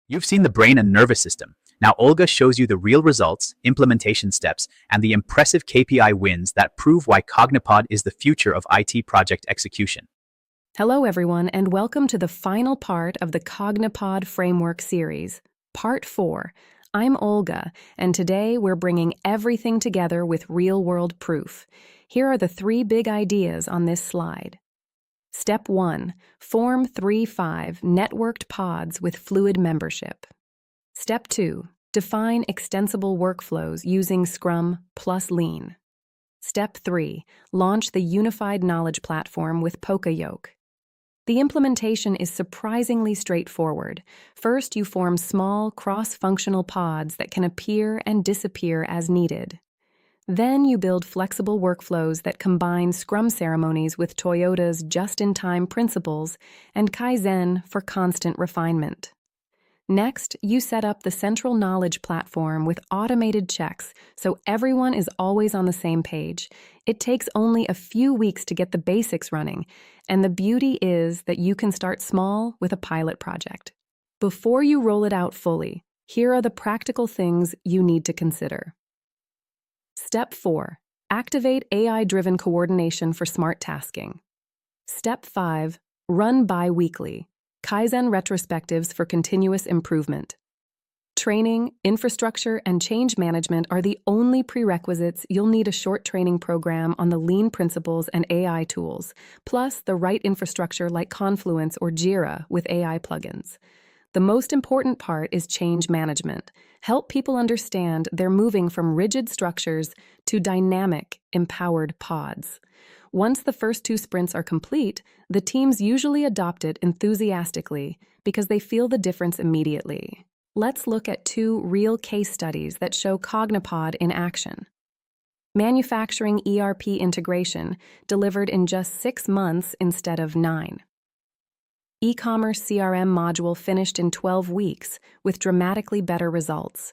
You've seen the brain and nervous system. Now Olga shows you the real results, implementation steps, and the impressive KPI wins that prove why CogniPod is the future of IT project execution. Hello, everyone, and welcome to the final part of the CogniPod Framework series, Part 4. I'm Olga, and today we're bringing everything together with real-world proof. Here are the 3 big ideas on this slide. Step 1. Form 3-5 networked pods with fluid membership. Step 2. Define extensible workflows using Scrum plus Lean. Step 3. Launch the unified knowledge platform with Poka-Yoke. The implementation is surprisingly straightforward. First, you form small, cross-functional pods that can appear and disappear as needed. Then you build flexible workflows that combine Scrum ceremonies with Toyota's just-in-time principles and Kaizen for constant refinement. Next, you set up the central knowledge platform with automated checks so everyone is always on the same page. It takes only a few weeks to get the basics running, and the beauty is that you can start small with a pilot project. Before you roll it out fully, here are the practical things you need to consider. Step 4. Activate AI-driven coordination for smart tasking. Step 5. Run bi-weekly. Kaizen retrospectives for continuous improvement. Training, infrastructure, and change management are the only prerequisites. You'll need a short training program on the lean principles and AI tools, plus the right infrastructure like Confluence or Jira with AI plugins. The most important part is change management. Help people understand they're moving from rigid structures to dynamic, empowered pods. Once the first 2 sprints are complete, the teams usually adopt it enthusiastically because they feel the difference immediately. Let's look at 2 real case studies that show CogniPod in action. Manufacturing ERP integration delivered in just 6 months instead of 9. E-commerce CRM module finished in 12 weeks with dramatically better results.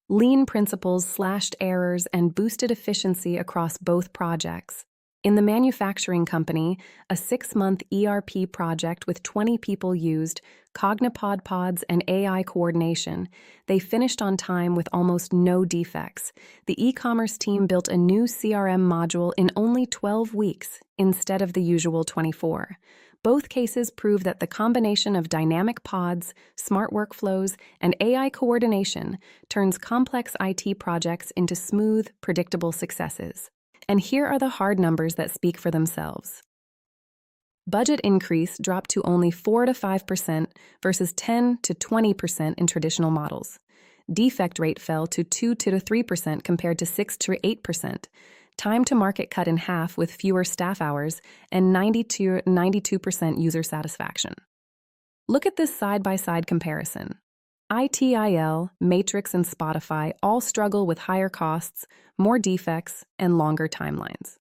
Lean principles slashed errors and boosted efficiency across both projects. In the manufacturing company, a 6-month ERP project with 20 people used CogniPod pods and AI coordination. They finished on time with almost no defects. The e-commerce team built a new CRM module in only 12 weeks instead of the usual 24. Both cases prove that the combination of dynamic pods, smart workflows, and AI coordination turns complex IT projects into smooth, predictable successes. And here are the hard numbers that speak for themselves. Budget increase dropped to only 4 to 5% versus 10 to 20% in traditional models. Defect rate fell to 2 to 3% compared to 6 to 8%. Time to market cut in half with fewer staff hours and 92% user satisfaction. Look at this side-by-side comparison. ITIL, Matrix, and Spotify all struggle with higher costs, more defects, and longer timelines.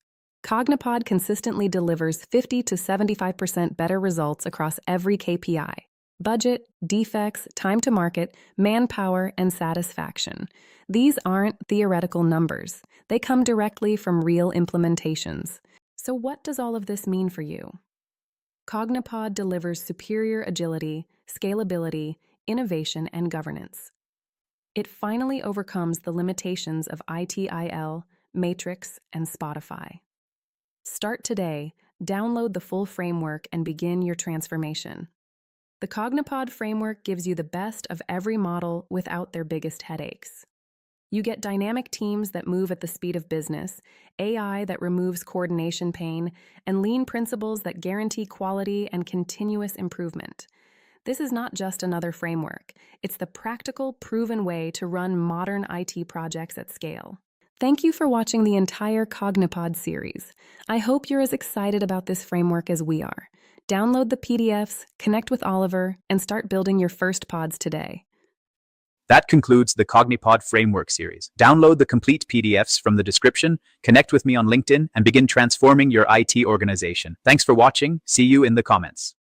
CogniPod consistently delivers 50 to 75% better results across every KPI: budget, defects, time to market, manpower, and satisfaction. These aren't theoretical numbers. They come directly from real implementations. So what does all of this mean for you? CogniPod delivers superior agility, scalability, innovation, and governance. It finally overcomes the limitations of ITIL, Matrix, and Spotify. Start today, download the full framework, and begin your transformation. The CogniPod framework gives you the best of every model without their biggest headaches. You get dynamic teams that move at the speed of business, AI that removes coordination pain, and lean principles that guarantee quality and continuous improvement. This is not just another framework. It's the practical, proven way to run modern IT projects at scale. Thank you for watching the entire CogniPod series. I hope you're as excited about this framework as we are. Download the PDFs, connect with Oliver, and start building your first pods today. That concludes the CogniPod Framework series. Download the complete PDFs from the description, connect with me on LinkedIn, and begin transforming your IT organization. Thanks for watching. See you in the comments.